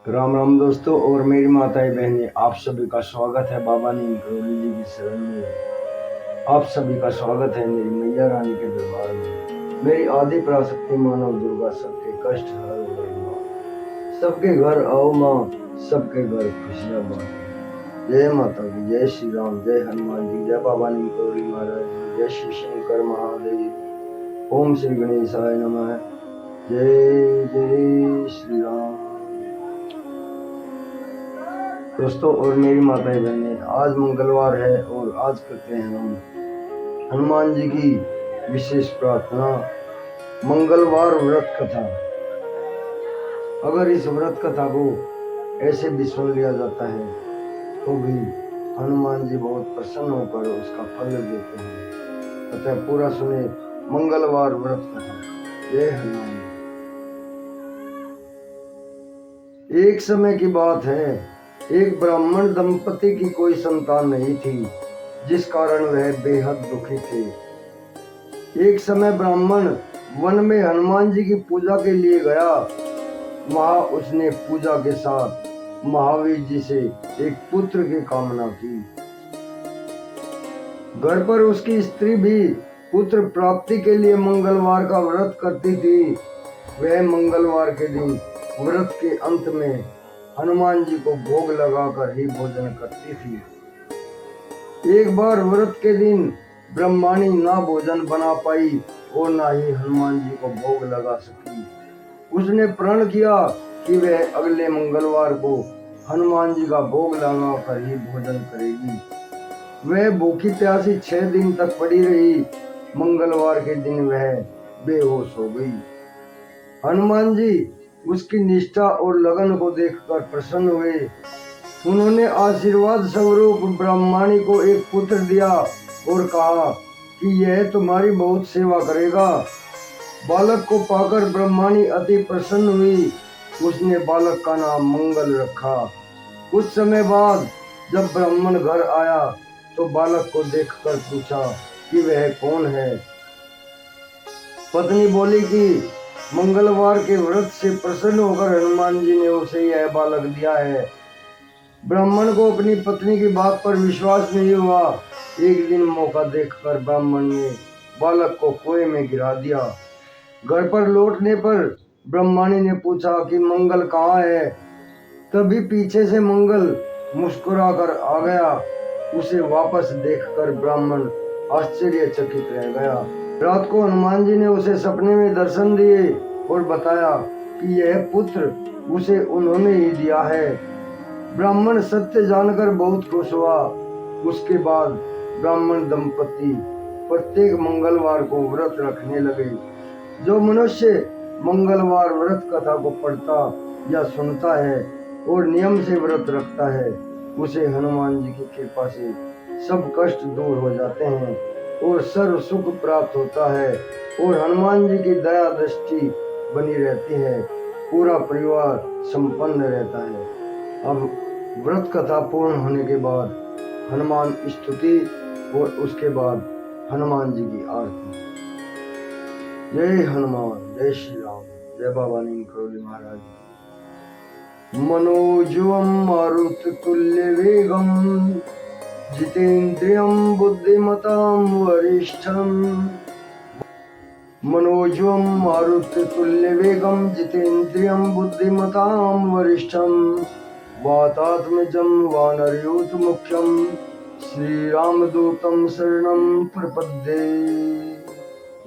राम राम दोस्तों और मेरी माताएं बहनें, आप सभी का स्वागत है बाबा नीम करोली जी की शरण में। आप सभी का स्वागत है मेरी मैया रानी के दरबार में। मेरी आदि पराशक्ति मानव दुर्गा सबके कष्ट हरो गई माँ। सबके घर आओ माँ, सबके घर खुशियाँ बांटो। जय माता की, जय श्री राम, जय हनुमान जी, जय बाबा नीम करोली महाराज जी, जय शिव शंकर महादेव। ओम श्री गणेशाय नमः। जय जय श्री राम। दोस्तों और मेरी माताएं बहनें, आज मंगलवार है और आज करते हैं हम हनुमान जी की विशेष प्रार्थना, मंगलवार व्रत कथा। अगर इस व्रत कथा को ऐसे भी सुन लिया जाता है तो भी हनुमान जी बहुत प्रसन्न होकर उसका फल देते हैं। अतः पूरा सुने मंगलवार व्रत कथा। जय हनुमान जी। एक समय की बात है, एक ब्राह्मण दंपति की कोई संतान नहीं थी, जिस कारण वह बेहद दुखी थे। एक समय ब्राह्मण वन में हनुमान जी की पूजा के लिए गया। वहां उसने पूजा के साथ महावीर जी से एक पुत्र की कामना की। घर पर उसकी स्त्री भी पुत्र प्राप्ति के लिए मंगलवार का व्रत करती थी। वह मंगलवार के दिन व्रत के अंत में हनुमान जी को भोग लगाकर ही भोजन करती थी। एक बार व्रत के दिन ब्रह्माणी ना भोजन बना पाई और ना ही हनुमान जी को भोग लगा सकी। उसने प्रण किया कि वह अगले मंगलवार को हनुमान जी का भोग लगा कर ही भोजन करेगी। वह भूखी प्यासी 6 दिन तक पड़ी रही। मंगलवार के दिन वह बेहोश हो गई। हनुमान जी उसकी निष्ठा और लगन को देखकर प्रसन्न हुए। उन्होंने आशीर्वाद स्वरूप ब्रह्माणी को एक पुत्र दिया और कहा कि यह तुम्हारी बहुत सेवा करेगा। बालक को पाकर ब्रह्माणी अति प्रसन्न हुई। उसने बालक का नाम मंगल रखा। कुछ समय बाद जब ब्राह्मण घर आया तो बालक को देखकर पूछा कि वह कौन है। पत्नी बोली कि मंगलवार के व्रत से प्रसन्न होकर हनुमान जी ने उसे यह बालक दिया है। ब्राह्मण को अपनी पत्नी की बात पर विश्वास नहीं हुआ। एक दिन मौका देखकर ब्राह्मण ने बालक को कुएं में गिरा दिया। घर पर लौटने पर ब्रह्माणी ने पूछा कि मंगल कहाँ है। तभी पीछे से मंगल मुस्कुराकर आ गया। उसे वापस देखकर ब्राह्मण आश्चर्यचकित रह गया। रात को हनुमान जी ने उसे सपने में दर्शन दिए और बताया कि यह पुत्र उसे उन्होंने ही दिया है। ब्राह्मण सत्य जानकर बहुत खुश हुआ। उसके बाद ब्राह्मण दंपति प्रत्येक मंगलवार को व्रत रखने लगे। जो मनुष्य मंगलवार व्रत कथा को पढ़ता या सुनता है और नियम से व्रत रखता है, उसे हनुमान जी की कृपा से सब कष्ट दूर हो जाते हैं और सर्व सुख प्राप्त होता है और हनुमान जी की दया दृष्टि बनी रहती है। पूरा परिवार संपन्न रहता है। अब व्रत कथा पूर्ण होने के बाद हनुमान स्तुति और उसके बाद हनुमान जी की आरती। जय हनुमान, जय श्री राम, जय बाबा नीम करोली महाराज। मनोजवम मारुततुल्य वेगम जितेन्द्रियं बुद्धिमतां वरिष्ठम। मनोजवम मारुततुल्य वेगम जितेन्द्रियं बुद्धिमतां वरिष्ठम। वातात्मजं वानरयूथ मुख्यम श्री रामदूतं शरणं प्रपद्ये।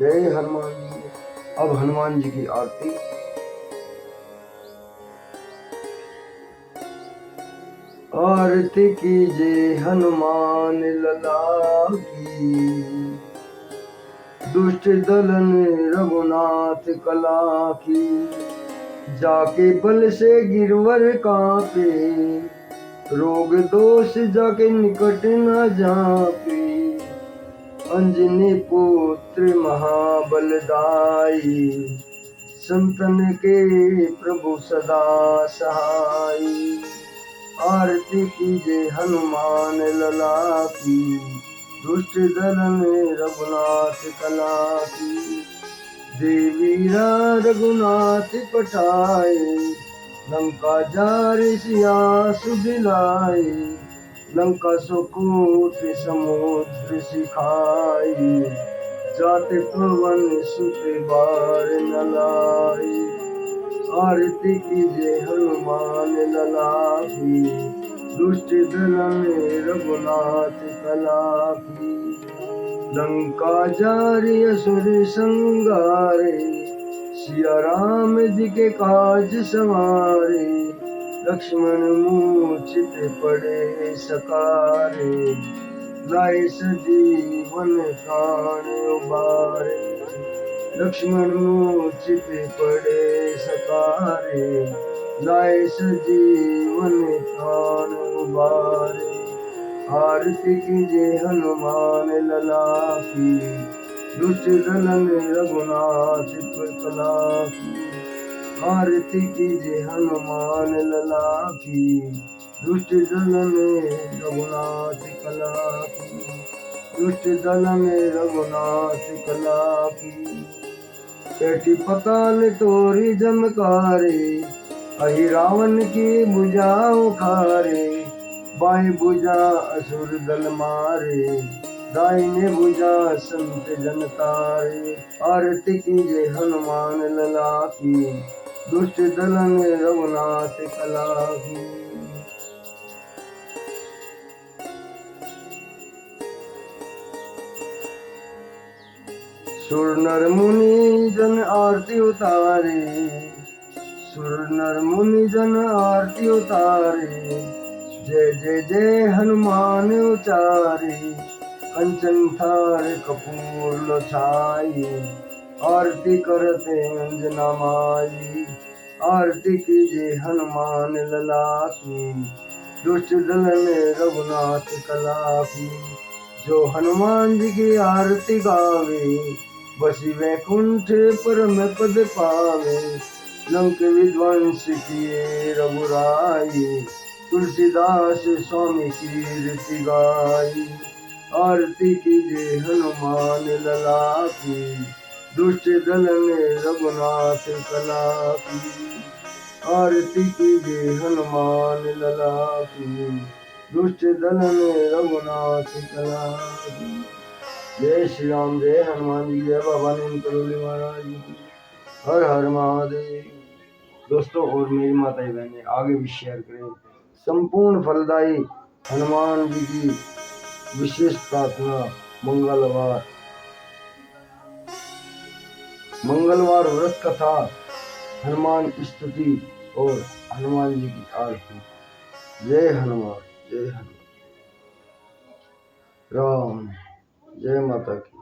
जय हनुमान जी। अब हनुमान जी की आरती। आरती कीजिए हनुमान लला की, दुष्ट दलन रघुनाथ कला की। जाके बल से गिरवर कांपे, रोग दोष जाके निकट न जापे। अंजनी पुत्र महाबलदाई, संतन के प्रभु सदा सहाय। आरती कीजिए हनुमान लला की, दुष्ट दलन रघुनाथ कला की। देवीरा रघुनाथ पठाए, लंका जारि सिया सुदिलाई, लंका सुकूट समुद्र सिखाई, जाते पवन सुत बार न लाई। आरती कीजे हनुमान लला की, दुष्ट दलन रघुनाथ कला की। लंका जारि असुर संगारे, सिया राम जी के काज संवारे। लक्ष्मण मूर्छित पड़े सकारे, लाए सजीवन प्राण उबारे। लक्ष्मण मूर्छित पड़े सकारे, लाए सजीवन प्राण उबारे। आरती कीजे हनुमान लला की, दुष्ट दलन रघुनाथ कला की। आरती कीजे हनुमान लला की, दुष्ट दलन रघुनाथ कला की। दुष्ट दलन रघुनाथ कला की। पेटी पताल तोरी जमकारे, अहि रावण की भुजा उखारे। बाएं भुजा असुर दल मारे, दाहिने भुजा संत जन तारे। आरती कीजे हनुमान लला की, दुष्ट दलन रघुनाथ कला की। सुर नर मुनि जन आरती उतारे, सुर नर मुनि जन आरती उतारे। जय जय जय हनुमान उचारे, कंचन थार कपूर लो छाई। आरती करते अंजना माई, आरती कीजे हनुमान लला की, दुष्ट दलन रघुनाथ कला की। जो हनुमान जी की आरती गावे, बसी वैकुंठ परम पद पावे। लंक विध्वंस किए रघुराई, तुलसीदास स्वामी कीर्ति गाई। आरती कीजे हनुमान लला की, दुष्ट दलन रघुनाथ कला की। आरती कीजे हनुमान लला की, दुष्ट दलन रघुनाथ कला की। जय श्री राम, जय हनुमान जी, जय बाबा नीम करोली महाराज जी। हर हर महादेव। दोस्तों और मेरी माताएं बहनें आगे भी शेयर करें। संपूर्ण फलदायी हनुमान जी की विशेष प्रार्थना मंगलवार व्रत कथा, हनुमान स्तुति और हनुमान जी की आरती। जय हनुमान, जय हनुमान। राम, जय माता की।